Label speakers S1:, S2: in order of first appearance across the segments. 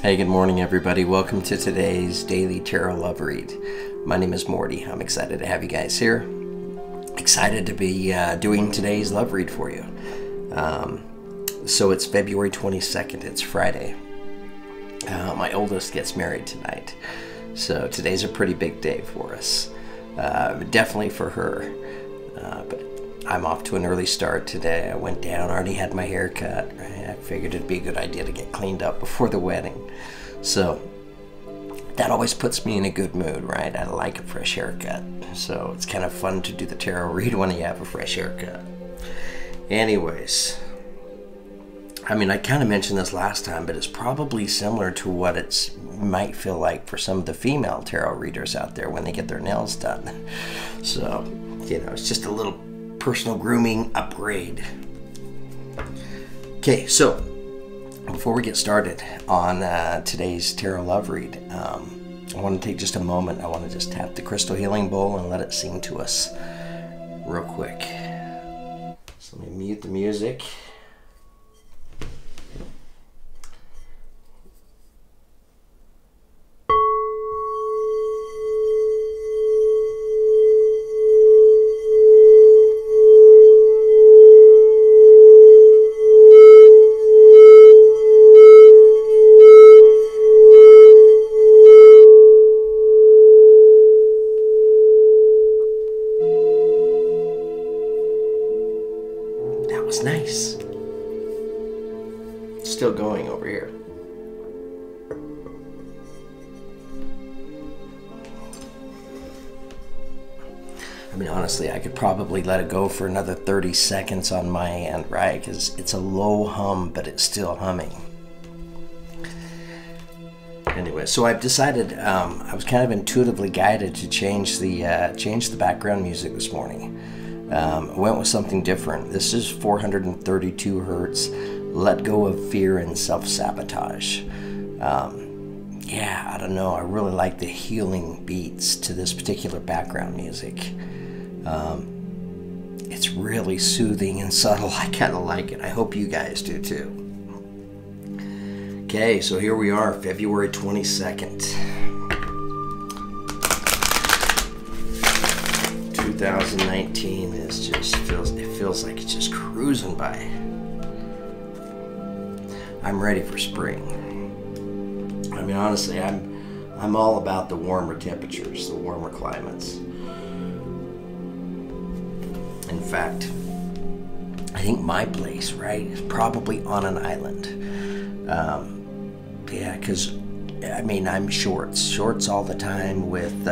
S1: Hey, good morning everybody. Welcome to today's daily tarot love read. My name is Morty. I'm excited to have you guys here. Excited to be doing today's love read for you. So it's February 22nd. It's Friday. My oldest gets married tonight. So today's a pretty big day for us. Definitely for her. But I'm off to an early start today. I went down, already had my hair cut. Right? I figured it'd be a good idea to get cleaned up before the wedding. So that always puts me in a good mood, right? I like a fresh haircut. So it's kind of fun to do the tarot read when you have a fresh haircut. Anyways, I mean, I kind of mentioned this last time, but it's probably similar to what it might feel like for some of the female tarot readers out there when they get their nails done. So, you know, it's just a little personal grooming upgrade. Okay, so before we get started on today's tarot love read, I want to take just a moment. I want to just tap the crystal healing bowl and let it sing to us real quick. So let me mute the music. Nice. Still going over here. I mean, honestly, I could probably let it go for another 30 seconds on my end, right? Because it's a low hum, but it's still humming. Anyway, so I've decided, I was kind of intuitively guided to change the background music this morning. I went with something different. This is 432 hertz. Let go of fear and self-sabotage. Yeah, I don't know. I really like the healing beats to this particular background music. It's really soothing and subtle. I kind of like it. I hope you guys do too. Okay, so here we are, February 22nd. 2019 is just feels like it's just cruising by. I'm ready for spring. I mean, honestly, I'm all about the warmer temperatures, the warmer climates. In fact, I think my place, right, is probably on an island. Yeah, because I mean, I'm shorts all the time with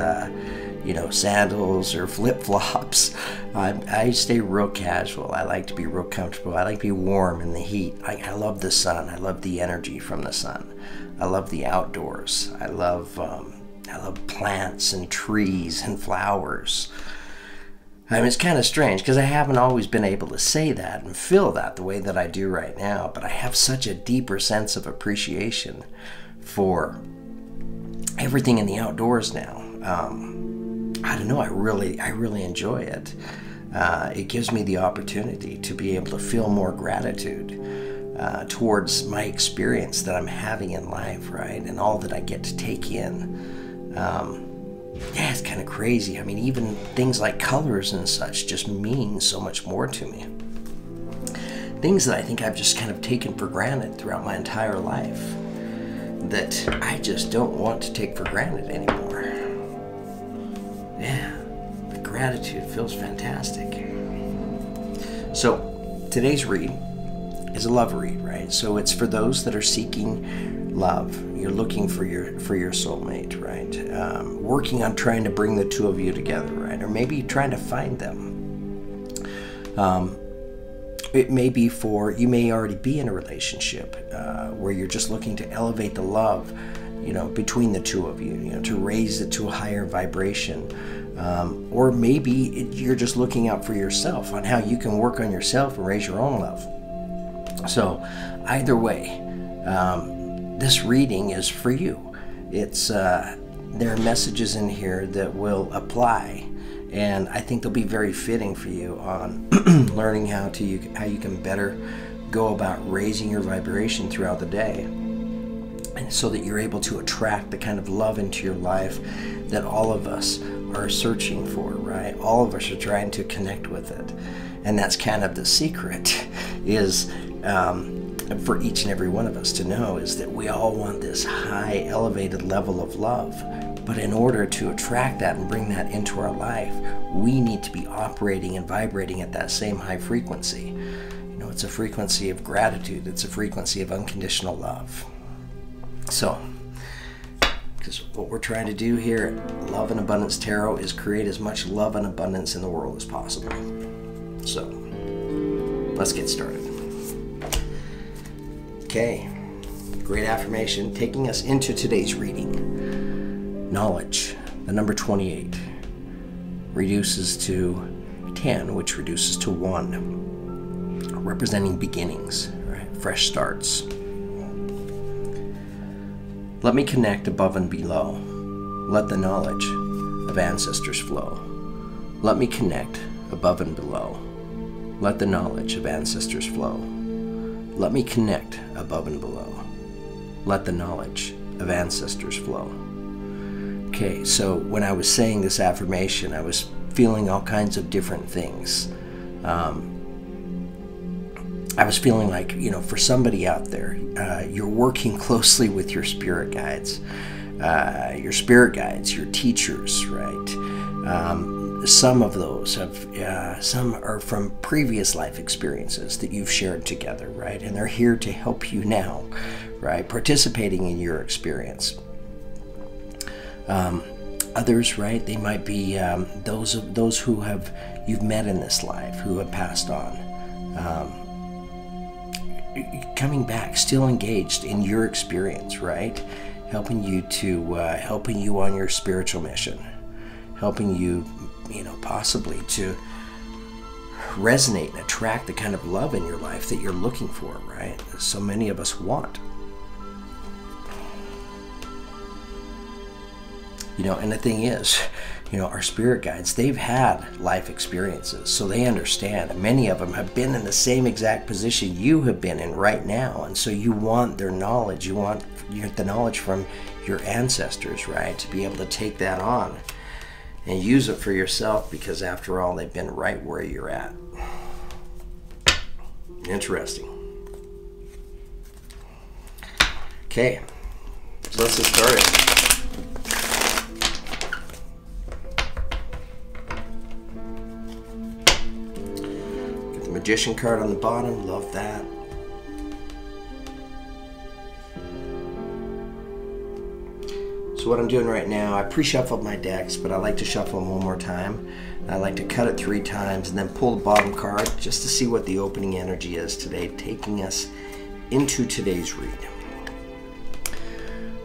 S1: you know, sandals or flip-flops. I stay real casual. I like to be real comfortable. I like to be warm in the heat. I love the sun. I love the energy from the sun. I love the outdoors. I love plants and trees and flowers. I mean, it's kind of strange because I haven't always been able to say that and feel that the way that I do right now, but I have such a deeper sense of appreciation for everything in the outdoors now. I don't know, I really enjoy it. It gives me the opportunity to be able to feel more gratitude towards my experience that I'm having in life, right? And all that I get to take in. Yeah, it's kind of crazy. I mean, even things like colors and such just mean so much more to me. Things that I think I've just kind of taken for granted throughout my entire life that I just don't want to take for granted anymore. Yeah, the gratitude feels fantastic. So today's read is a love read, right? So it's for those that are seeking love. You're looking for your soulmate, right? Working on trying to bring the two of you together, right? Or maybe trying to find them. It may be you may already be in a relationship where you're just looking to elevate the love, you know, between the two of you, you know, to raise it to a higher vibration. Or maybe you're just looking out for yourself on how you can work on yourself and raise your own love. So either way, this reading is for you. It's there are messages in here that will apply, and I think they'll be very fitting for you on learning how you can better go about raising your vibration throughout the day, and so that you're able to attract the kind of love into your life that all of us are searching for, right? All of us are trying to connect with it. And that's kind of the secret, is for each and every one of us to know, is that we all want this high, elevated level of love. But in order to attract that and bring that into our life, we need to be operating and vibrating at that same high frequency. You know, it's a frequency of gratitude. It's a frequency of unconditional love. So, because what we're trying to do here at Love and Abundance Tarot is create as much love and abundance in the world as possible. So, let's get started. Okay, great affirmation taking us into today's reading. Knowledge, the number 28, reduces to 10, which reduces to 1, representing beginnings, right? Fresh starts. Let me connect above and below. Let the knowledge of ancestors flow. Let me connect above and below. Let the knowledge of ancestors flow. Let me connect above and below. Let the knowledge of ancestors flow. Okay, so when I was saying this affirmation, I was feeling all kinds of different things. I was feeling like, you know, for somebody out there, you're working closely with your spirit guides, your teachers, right? Some of those some are from previous life experiences that you've shared together, right? And they're here to help you now, right? Participating in your experience. Others, right? They might be those who you've met in this life, who have passed on. Coming back, still engaged in your experience, right? Helping you on your spiritual mission, helping you, you know, possibly to resonate and attract the kind of love in your life that you're looking for, right? So many of us want. You know, and the thing is, you know, our spirit guides, they've had life experiences, so they understand. And many of them have been in the same exact position you have been in right now. And so you want their knowledge, you want the knowledge from your ancestors, right? To be able to take that on and use it for yourself, because after all, they've been right where you're at. Interesting. Okay, so let's get started. Magician card on the bottom, love that. So what I'm doing right now, I pre-shuffled my decks, but I like to shuffle them one more time. I like to cut it 3 times and then pull the bottom card just to see what the opening energy is today, taking us into today's read.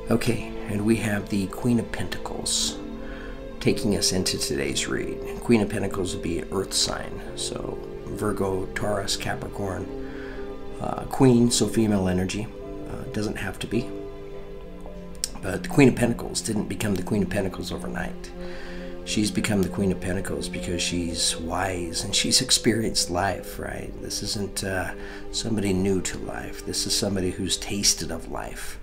S1: Okay, and we have the Queen of Pentacles taking us into today's read. Queen of Pentacles will be an earth sign, so Virgo, Taurus, Capricorn. Queen, so female energy. Doesn't have to be. But the Queen of Pentacles didn't become the Queen of Pentacles overnight. She's become the Queen of Pentacles because she's wise and she's experienced life, right? This isn't somebody new to life. This is somebody who's tasted of life.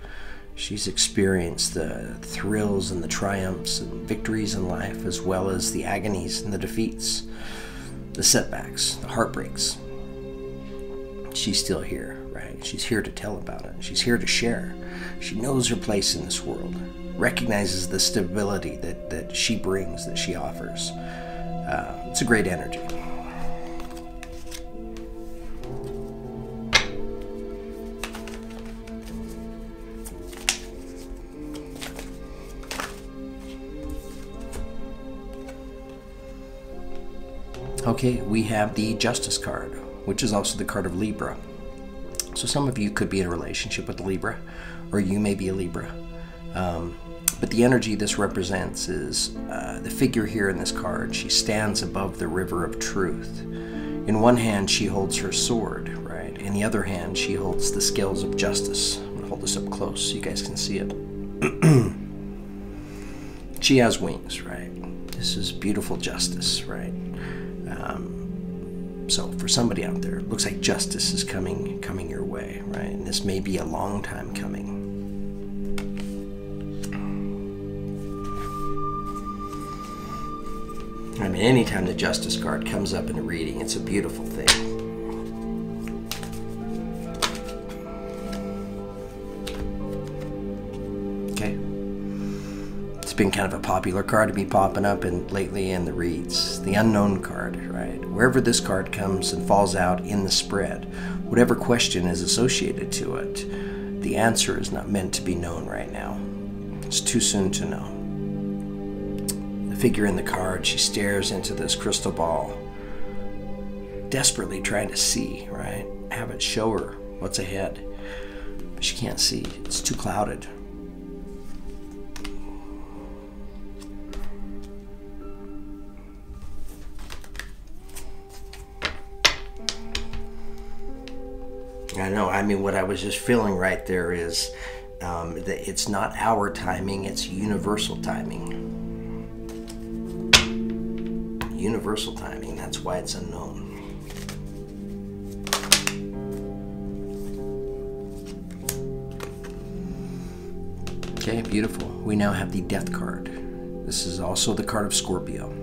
S1: She's experienced the thrills and the triumphs and victories in life, as well as the agonies and the defeats, the setbacks, the heartbreaks. She's still here, right? She's here to tell about it. She's here to share. She knows her place in this world, recognizes the stability that she brings, that she offers. It's a great energy. Okay, we have the Justice card, which is also the card of Libra. So some of you could be in a relationship with Libra, or you may be a Libra. But the energy this represents is the figure here in this card. She stands above the river of truth. In one hand, she holds her sword, right? In the other hand, she holds the scales of justice. I'm going to hold this up close so you guys can see it. She has wings, right? This is beautiful justice, right? So for somebody out there, it looks like justice is coming your way, right? And this may be a long time coming. I mean, anytime the Justice card comes up in a reading, it's a beautiful thing. Okay. It's been kind of a popular card to be popping up lately in the reads. The Unknown card, right? Wherever this card comes and falls out in the spread, whatever question is associated to it, the answer is not meant to be known right now. It's too soon to know. Figure in the card, she stares into this crystal ball, desperately trying to see, right? Have it show her what's ahead. But she can't see. It's too clouded. I know. I mean, what I was just feeling right there is that it's not our timing, it's universal timing. Universal timing, that's why it's unknown. Okay, beautiful. We now have the Death card. This is also the card of Scorpio.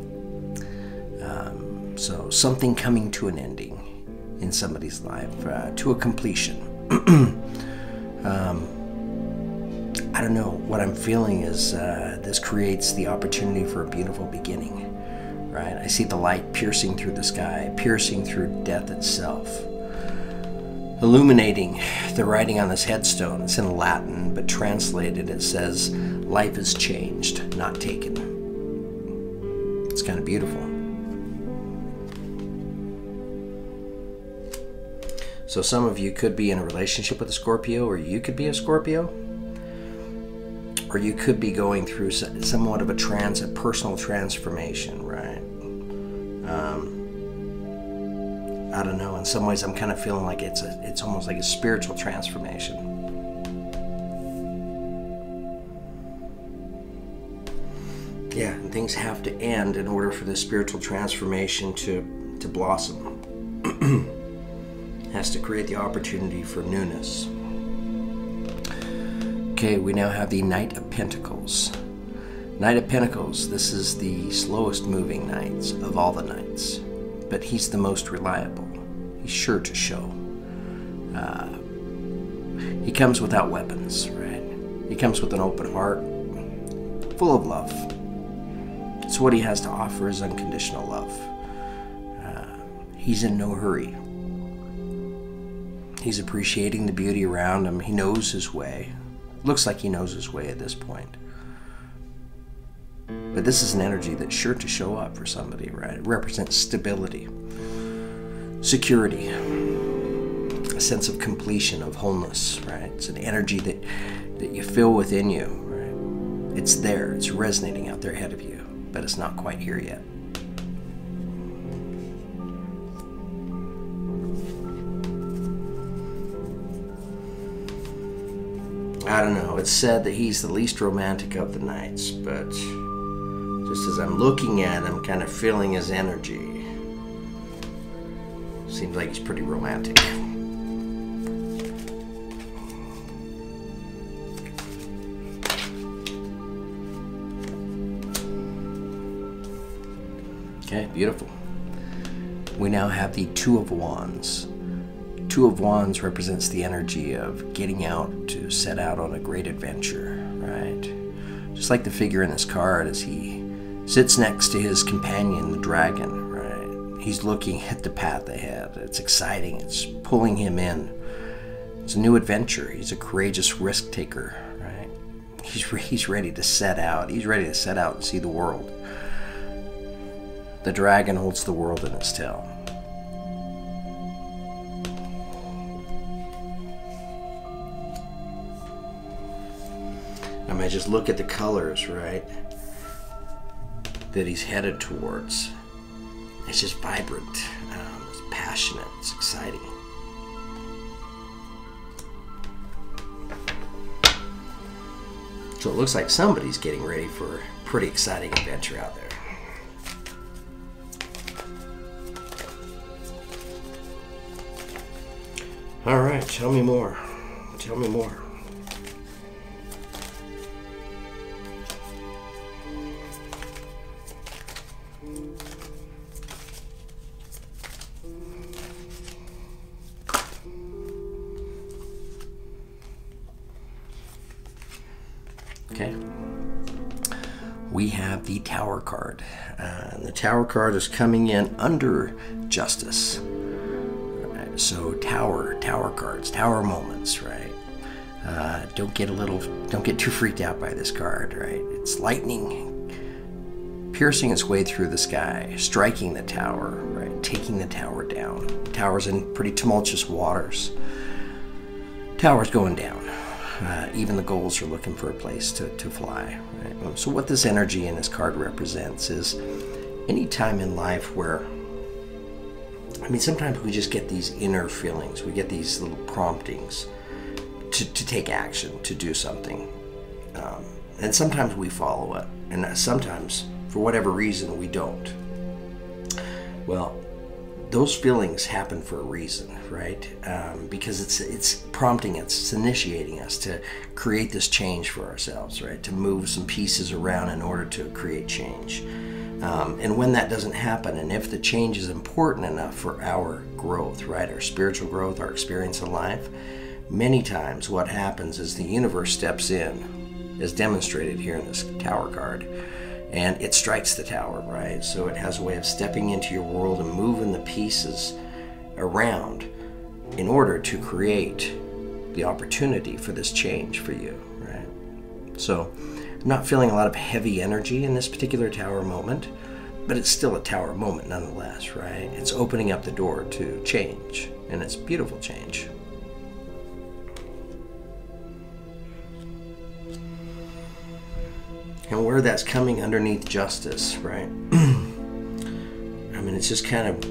S1: So something coming to an ending in somebody's life, to a completion. I don't know, what I'm feeling is this creates the opportunity for a beautiful beginning. Right? I see the light piercing through the sky, piercing through death itself, illuminating the writing on this headstone. It's in Latin, but translated it says, "Life is changed, not taken." It's kind of beautiful. So some of you could be in a relationship with a Scorpio, or you could be a Scorpio, or you could be going through somewhat of a personal transformation, right? I don't know. In some ways, I'm kind of feeling like it's almost like a spiritual transformation. Yeah, and things have to end in order for this spiritual transformation to blossom. It has to create the opportunity for newness. Okay, we now have the Knight of Pentacles. Knight of Pentacles, this is the slowest moving knight of all the knights, but he's the most reliable. He's sure to show. He comes without weapons, right? He comes with an open heart, full of love. So what he has to offer is unconditional love. He's in no hurry. He's appreciating the beauty around him. He knows his way. Looks like he knows his way at this point. But this is an energy that's sure to show up for somebody, right? It represents stability, security, a sense of completion, of wholeness, right? It's an energy that you feel within you, right? It's there, it's resonating out there ahead of you, but it's not quite here yet. I don't know, it's said that he's the least romantic of the knights, but just as I'm looking at him, kind of feeling his energy, seems like he's pretty romantic. Okay, beautiful. We now have the Two of Wands. Two of Wands represents the energy of getting out to set out on a great adventure, right? Just like the figure in this card as he sits next to his companion, the dragon, right? He's looking at the path ahead. It's exciting. It's pulling him in. It's a new adventure. He's a courageous risk taker, right? He's ready to set out. He's ready to set out and see the world. The dragon holds the world in its tail. I might just look at the colors, right, that he's headed towards. It's just vibrant, it's passionate, it's exciting. So it looks like somebody's getting ready for a pretty exciting adventure out there. All right, tell me more. Tell me more. Okay. We have the Tower card. And the Tower card is coming in under Justice. Right, so Tower cards, Tower moments, right? Don't get too freaked out by this card, right? It's lightning piercing its way through the sky, striking the tower, right? Taking the tower down. The tower's in pretty tumultuous waters. Tower's going down. Even the gulls are looking for a place to fly. Right? So what this energy in this card represents is any time in life where, sometimes we just get these inner feelings. We get these little promptings to take action, to do something. And sometimes we follow it. And sometimes, for whatever reason, we don't. Well, those feelings happen for a reason, right? Because it's prompting us, it's initiating us to create this change for ourselves, right? To move some pieces around in order to create change. And when that doesn't happen, and if the change is important enough for our growth, right? Our spiritual growth, our experience in life, many times what happens is the universe steps in, as demonstrated here in this Tower card, and it strikes the tower, right? So it has a way of stepping into your world and moving the pieces around in order to create the opportunity for this change for you, right? So I'm not feeling a lot of heavy energy in this particular tower moment, but it's still a tower moment nonetheless, right? It's opening up the door to change, and it's beautiful change. And where that's coming underneath Justice, right? It's just kind of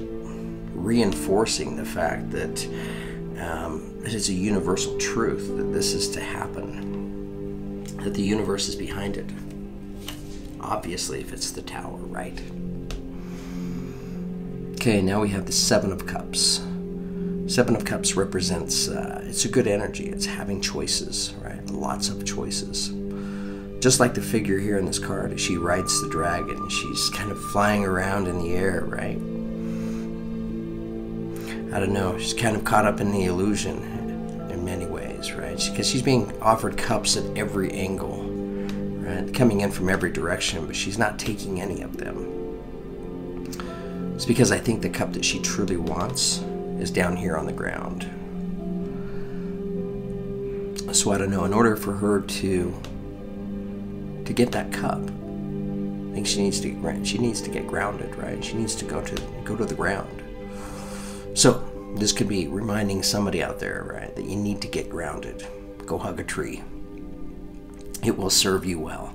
S1: reinforcing the fact that it is a universal truth that this is to happen, that the universe is behind it. Obviously, if it's the Tower, right? Okay, now we have the Seven of Cups. Seven of Cups represents, it's a good energy. It's having choices, right? Lots of choices. Just like the figure here in this card, she rides the dragon. She's kind of flying around in the air, right? I don't know. She's kind of caught up in the illusion in many ways, right? Because she's being offered cups at every angle, right? Coming in from every direction, but she's not taking any of them. It's because I think the cup that she truly wants is down here on the ground. So I don't know. In order for her to get that cup, I think she needs to get grounded, right? She needs to go to the ground. So this could be reminding somebody out there, right, that you need to get grounded. Go hug a tree. It will serve you well.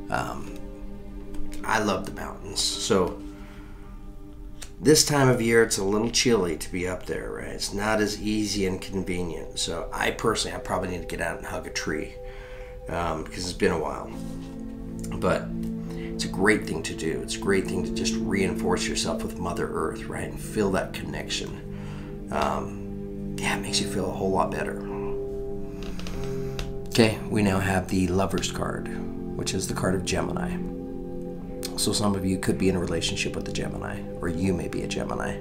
S1: I love the mountains. So this time of year, it's a little chilly to be up there, right? It's not as easy and convenient. So I probably need to get out and hug a tree. Because it's been a while. But it's a great thing to do. It's a great thing to just reinforce yourself with Mother Earth, right? And feel that connection. It makes you feel a whole lot better. Okay, we now have the Lover's card, which is the card of Gemini. So some of you could be in a relationship with a Gemini, or you may be a Gemini.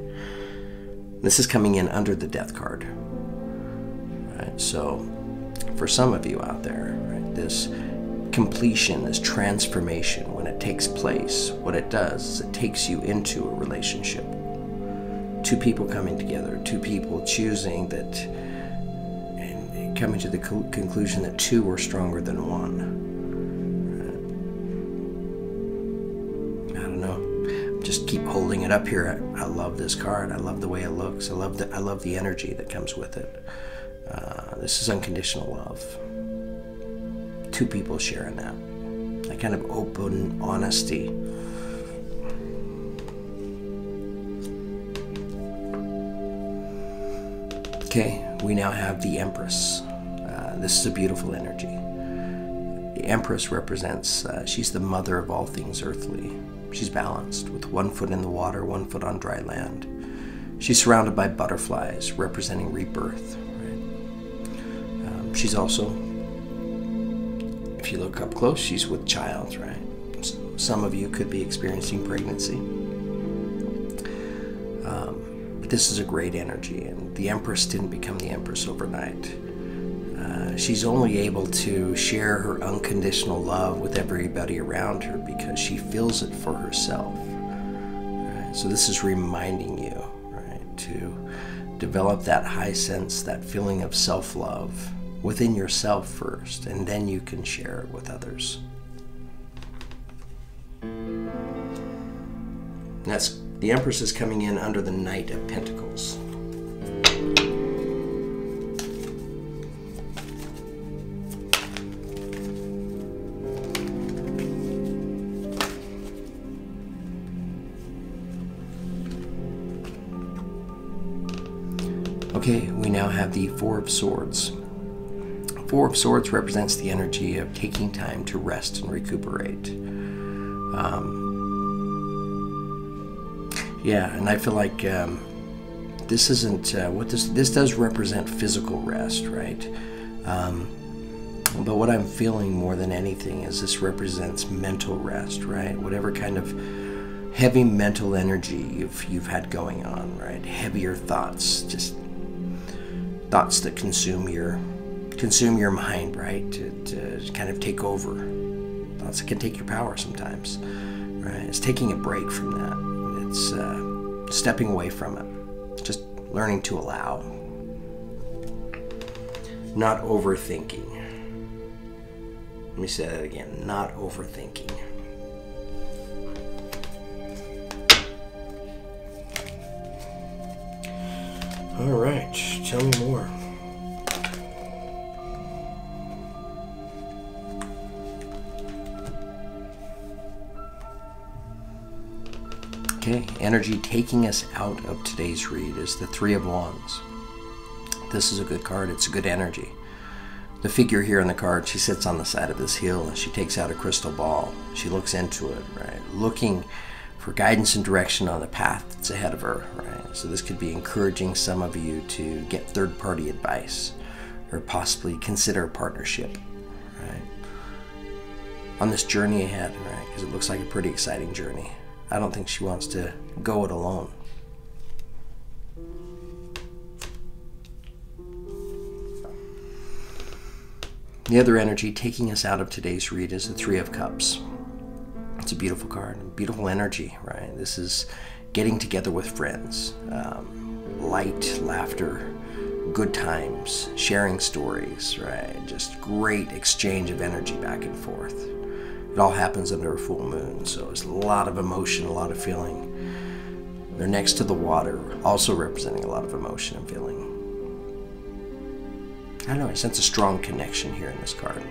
S1: This is coming in under the Death card. Right, so for some of you out there, right, this completion, this transformation, when it takes place, what it does is it takes you into a relationship. Two people coming together, two people choosing that, and coming to the conclusion that two are stronger than one. I don't know. Just keep holding it up here. I love this card. I love the way it looks. I love the energy that comes with it. This is unconditional love. Two people sharing that kind of open honesty. Okay, we now have the Empress. This is a beautiful energy. The Empress represents, she's the mother of all things earthly. She's balanced, with 1 foot in the water, 1 foot on dry land. She's surrounded by butterflies, representing rebirth, She's also, if you look up close, she's with child, right? Some of you could be experiencing pregnancy. But this is a great energy, and the Empress didn't become the Empress overnight. She's only able to share her unconditional love with everybody around her because she feels it for herself. Right? So this is reminding you, right, to develop that high sense, that feeling of self-love within yourself first, and then you can share it with others. That's the Empress is coming in under the Knight of Pentacles. Okay, we now have the Four of Swords. Four of Swords represents the energy of taking time to rest and recuperate. Yeah, and I feel like this isn't what this does represent physical rest, right? But what I'm feeling more than anything is this represents mental rest, right? Whatever kind of heavy mental energy you've had going on, right? Heavier thoughts, just thoughts that consume your mind, right? To kind of take over. Thoughts that can take your power sometimes, right? It's taking a break from that. It's stepping away from it. Just learning to allow. Not overthinking. Let me say that again. Not overthinking. All right, tell me more. Okay, energy taking us out of today's read is the Three of Wands. This is a good card. It's a good energy. The figure here in the card, she sits on the side of this hill and she takes out a crystal ball. She looks into it, right? Looking for guidance and direction on the path that's ahead of her, right? So this could be encouraging some of you to get third-party advice or possibly consider a partnership, right? On this journey ahead, right? Because it looks like a pretty exciting journey. I don't think she wants to go it alone. The other energy taking us out of today's read is the Three of Cups. It's a beautiful card, beautiful energy, right? This is getting together with friends, light, laughter, good times, sharing stories, right? Just great exchange of energy back and forth. It all happens under a full moon, so it's a lot of emotion, a lot of feeling. They're next to the water, also representing a lot of emotion and feeling. I don't know, I sense a strong connection here in this card.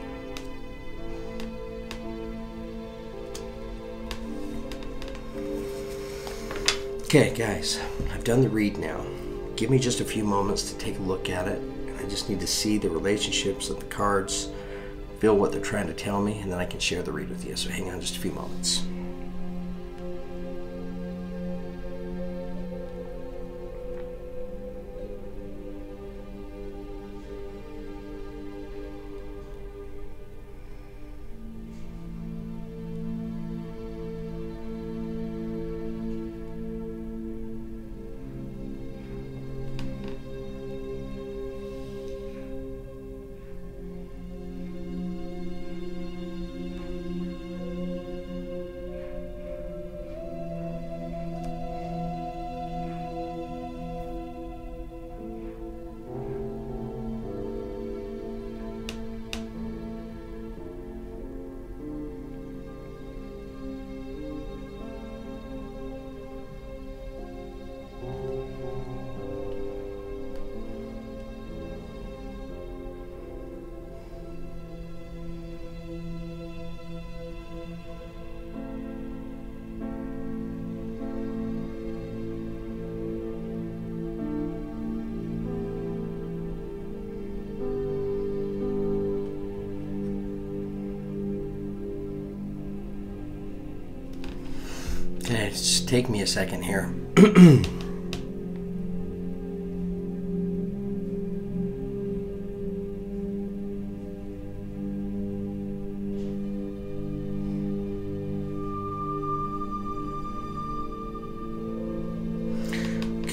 S1: Okay, guys, I've done the read now. Give me just a few moments to take a look at it. I just need to see the relationships of the cards, feel what they're trying to tell me, and then I can share the read with you. So hang on just a few moments. Okay, just take me a second here.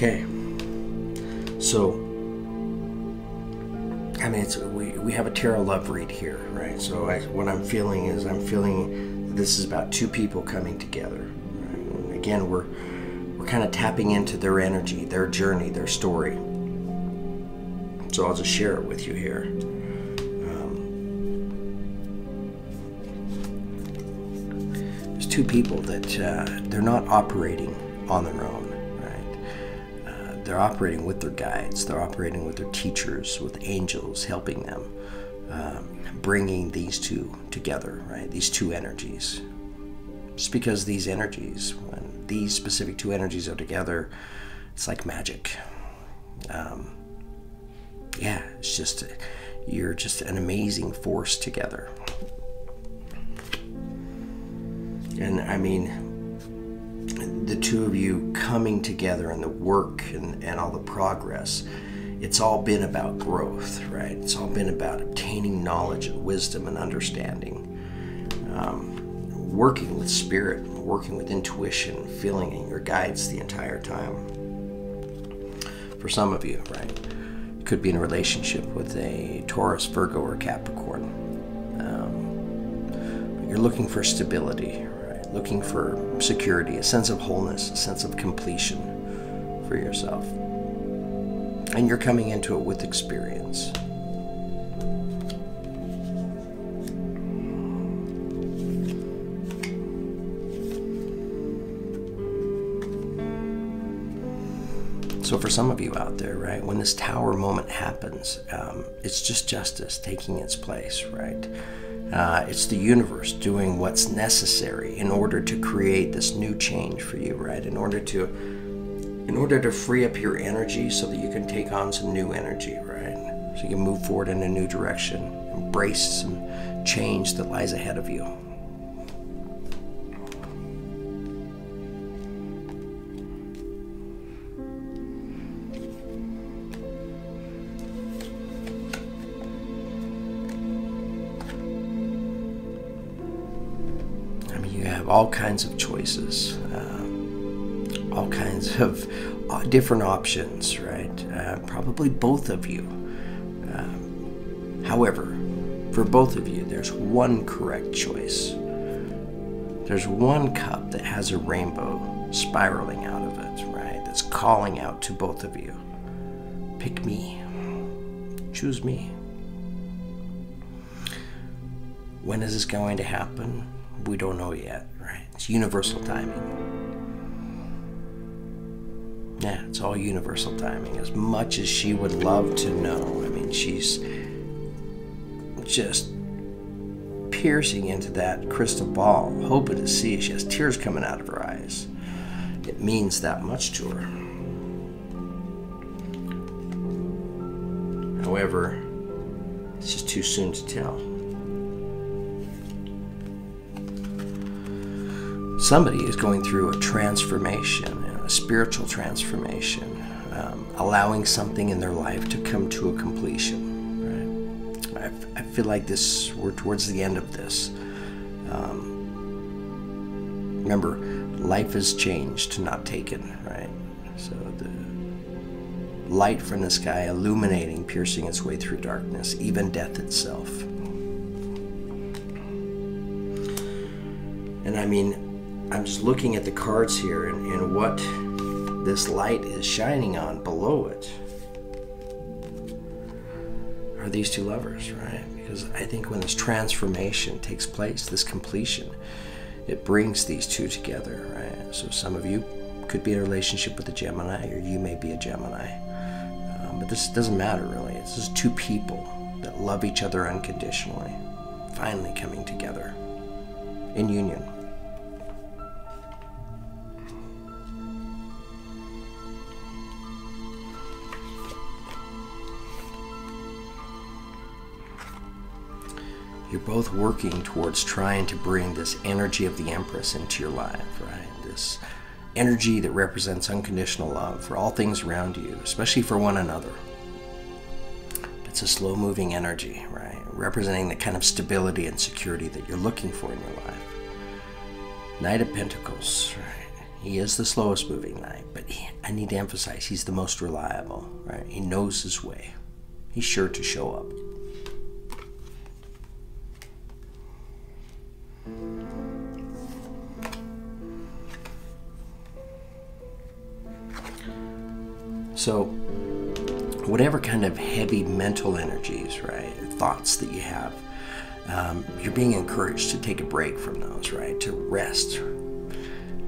S1: Okay. So, I mean, we have a tarot love read here, right? So what I'm feeling is this is about two people coming together. Right? And again, we're kind of tapping into their energy, their journey, their story. So I'll just share it with you here. There's two people that they're not operating on their own. They're operating with their guides. They're operating with their teachers, with angels helping them, bringing these two together, right? These two energies. Just because these energies, when these specific two energies are together, it's like magic. Yeah, it's just, you're just an amazing force together. And I mean, the two of you coming together and the work and all the progress, it's all been about growth, right? It's all been about obtaining knowledge and wisdom and understanding, working with spirit, working with intuition, feeling in your guides the entire time. For some of you, right, you could be in a relationship with a Taurus, Virgo, or Capricorn. You're looking for stability, looking for security, a sense of wholeness, a sense of completion for yourself. And you're coming into it with experience. So for some of you out there, right, when this tower moment happens, it's just justice taking its place, right? It's the universe doing what's necessary in order to create this new change for you, right? In order to free up your energy so that you can take on some new energy, right? So you can move forward in a new direction, embrace some change that lies ahead of you. All kinds of choices, all kinds of different options, right? Probably both of you. However, for both of you, there's one correct choice. There's one cup that has a rainbow spiraling out of it, right? That's calling out to both of you. Pick me. Choose me. When is this going to happen? We don't know yet, right? It's universal timing. Yeah, it's all universal timing. As much as she would love to know, I mean, she's just piercing into that crystal ball, hoping to see. She has tears coming out of her eyes. It means that much to her. However, it's just too soon to tell. Somebody is going through a transformation, a spiritual transformation, allowing something in their life to come to a completion. Right? I feel like we're towards the end of this. Remember, life is changed, not taken, right? So the light from the sky illuminating, piercing its way through darkness, even death itself. And I mean, I'm just looking at the cards here and what this light is shining on below it are these two lovers, right? Because I think when this transformation takes place, this completion, it brings these two together, right? So some of you could be in a relationship with a Gemini, or you may be a Gemini. But this doesn't matter, really. It's just two people that love each other unconditionally, finally coming together in union. You're both working towards trying to bring this energy of the Empress into your life, right? This energy that represents unconditional love for all things around you, especially for one another. It's a slow-moving energy, right? Representing the kind of stability and security that you're looking for in your life. Knight of Pentacles, right? He is the slowest moving knight, but I need to emphasize, he's the most reliable, right? He knows his way. He's sure to show up. So, whatever kind of heavy mental energies, right, thoughts that you have, you're being encouraged to take a break from those, right, to rest.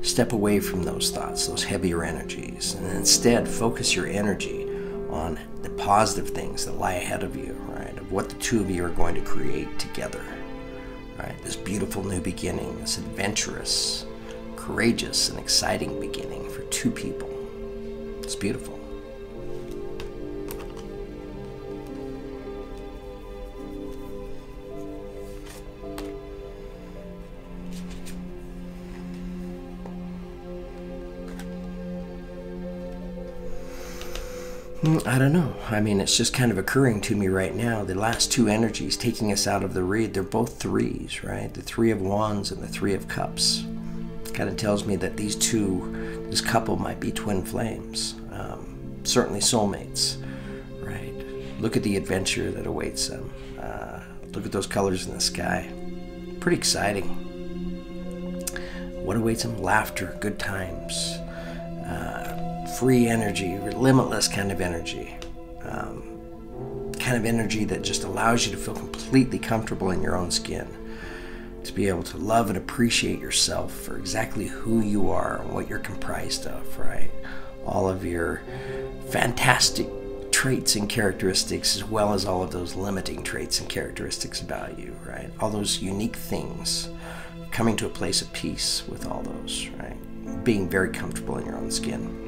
S1: Step away from those thoughts, those heavier energies, and instead focus your energy on the positive things that lie ahead of you, right, of what the two of you are going to create together, right, this beautiful new beginning, this adventurous, courageous, and exciting beginning for two people. It's beautiful. I don't know. I mean, it's just kind of occurring to me right now. The last two energies taking us out of the read, they're both threes, right? The Three of Wands and the Three of Cups. It kind of tells me that these two, this couple might be twin flames. Certainly soulmates, right? Look at the adventure that awaits them. Look at those colors in the sky. Pretty exciting. What awaits them? Laughter, good times. Free energy, limitless kind of energy that just allows you to feel completely comfortable in your own skin, to be able to love and appreciate yourself for exactly who you are and what you're comprised of, right? All of your fantastic traits and characteristics, as well as all of those limiting traits and characteristics about you, right? All those unique things, coming to a place of peace with all those, right? Being very comfortable in your own skin.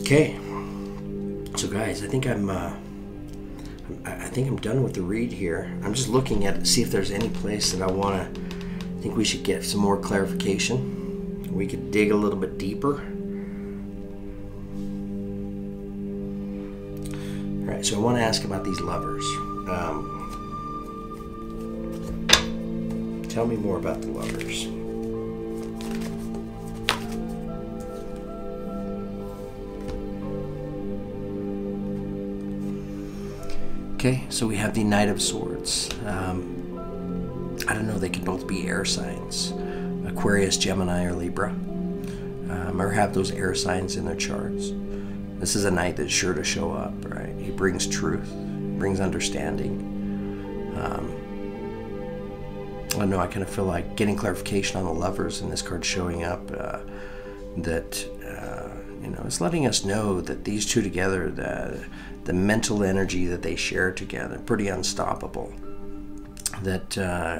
S1: Okay, so guys, I think I'm done with the read here. I'm just looking at it to see if there's any place that I think we should get some more clarification. We could dig a little bit deeper. All right, so I want to ask about these lovers. Tell me more about the lovers. Okay, so we have the Knight of Swords. I don't know, they could both be air signs. Aquarius, Gemini, or Libra. Or have those air signs in their charts. This is a knight that's sure to show up, right? He brings truth, brings understanding. I don't know, I kind of feel like getting clarification on the lovers and this card showing up, that it's letting us know that these two together, the mental energy that they share together, pretty unstoppable. That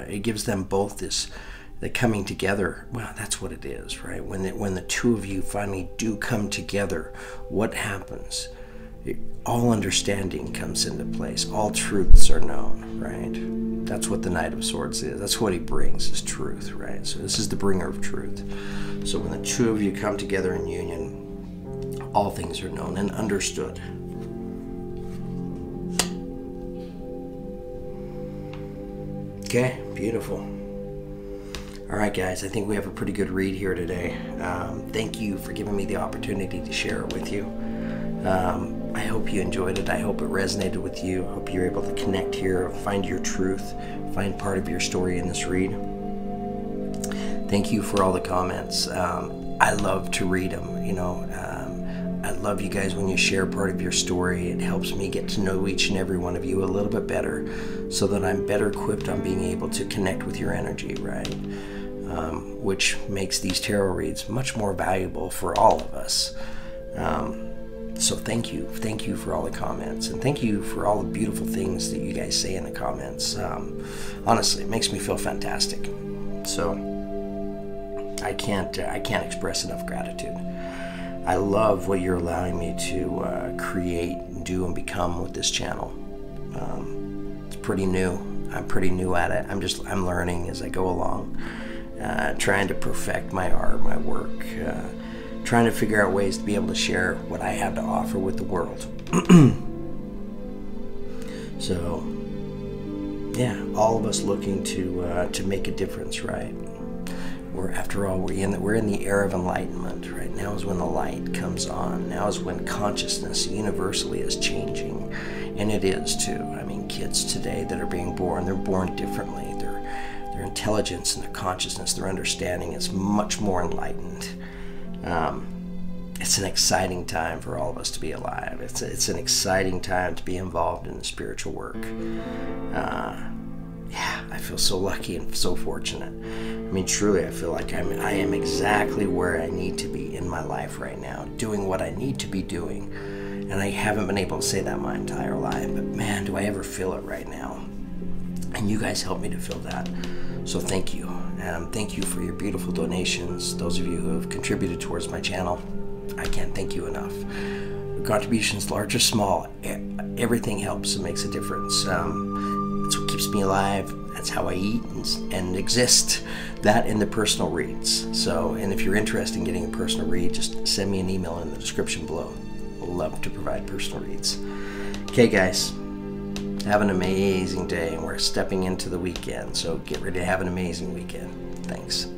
S1: it gives them both the coming together. Well, that's what it is, right? When the two of you finally do come together, what happens? All understanding comes into place. All truths are known, right? That's what the Knight of Swords is. That's what he brings, is truth, right? So this is the bringer of truth. So when the two of you come together in union, all things are known and understood. Okay, beautiful. All right, guys, I think we have a pretty good read here today. Thank you for giving me the opportunity to share it with you. I hope you enjoyed it. I hope it resonated with you. I hope you're able to connect here, find your truth, find part of your story in this read. Thank you for all the comments. I love to read them, I love you guys when you share part of your story. It helps me get to know each and every one of you a little bit better, so that I'm better equipped on being able to connect with your energy, right? Which makes these tarot reads much more valuable for all of us. So thank you for all the comments, and thank you for all the beautiful things that you guys say in the comments. Honestly, it makes me feel fantastic. So I can't express enough gratitude. I love what you're allowing me to create, do, and become with this channel. It's pretty new. I'm pretty new at it. I'm learning as I go along, trying to perfect my art, my work, trying to figure out ways to be able to share what I have to offer with the world. So yeah, all of us looking to make a difference, right? After all, we're in the era of enlightenment. Right now is when the light comes on. Now is when consciousness universally is changing, and it is too. I mean, kids today that are being born, they're born differently. Their intelligence and their consciousness, their understanding is much more enlightened. It's an exciting time for all of us to be alive. It's an exciting time to be involved in the spiritual work. Yeah, I feel so lucky and so fortunate. I mean, truly, I feel like I am exactly where I need to be in my life right now, doing what I need to be doing. And I haven't been able to say that my entire life, but man, do I ever feel it right now. And you guys help me to feel that. So thank you. Thank you for your beautiful donations. Those of you who have contributed towards my channel, I can't thank you enough. Contributions, large or small, everything helps and makes a difference. It's what keeps me alive. That's how I eat and exist. That and the personal reads. So, and if you're interested in getting a personal read, just send me an email in the description below. I'd love to provide personal reads. Okay, guys, have an amazing day. And we're stepping into the weekend, so get ready to have an amazing weekend. Thanks.